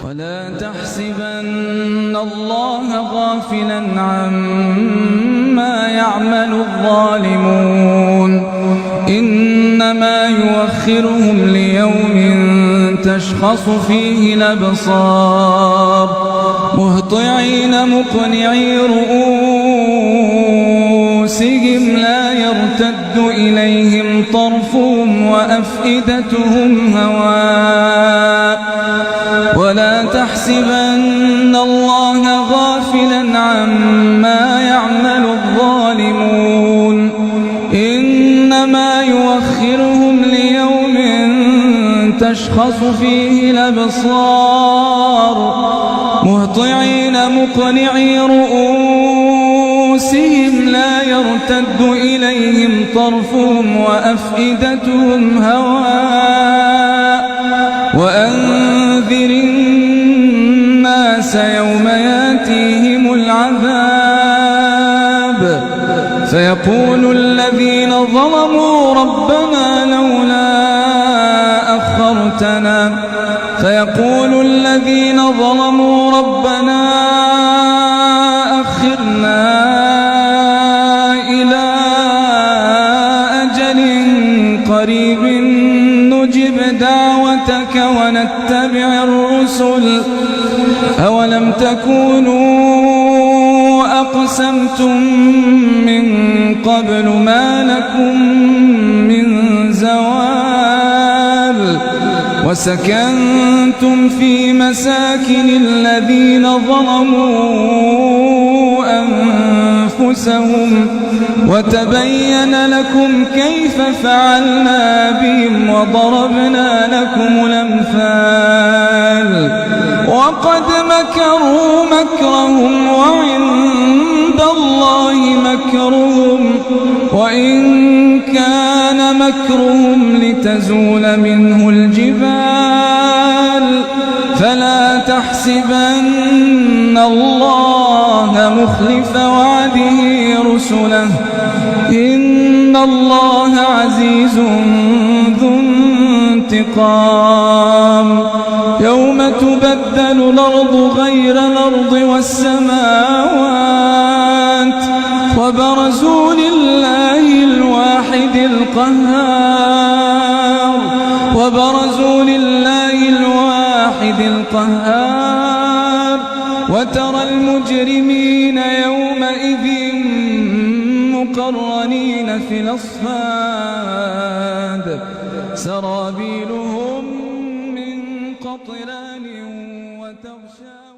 ولا تحسبن الله غافلا عما يعمل الظالمون إنما يؤخرهم ليوم تشخص فيه الأبصار مهطعين مقنعي رؤوسهم لا يرتد إليهم طرفهم وأفئدتهم هواء ولا تحسبن الله غافلا عما يعمل الظالمون إنما يؤخرهم ليوم تشخص فيه الأبصار مهطعين مقنعي رؤوسهم لا يرتد إليهم طرفهم وأفئدتهم هواء وأنذر الناس يوم ياتيهم العذاب فيقول الذين ظلموا ربنا لولا أخرنا إلى أجل قريب نجب دعوتك ونتبع الرسل أولم تكونوا أقسمتم من قبل ما لكم من زوال وسكنتم في مساكن الذين ظلموا أنفسهم وتبين لكم كيف فعلنا بهم وضربنا لكم الأمثال وقد مكروا مكرهم وعند الله مكرهم وإن كان مكرهم لتزول منه الجبال فلا تحسبن الله مخلف وعده رسله إن الله عزيز ذو انتقام يوم تبدل الأرض غير الأرض والسماوات وبرزوا لله الواحد القهار وترى المجرمين يومئذ مقرنين في الأصفاد سرابيلهم من قطران وتغشى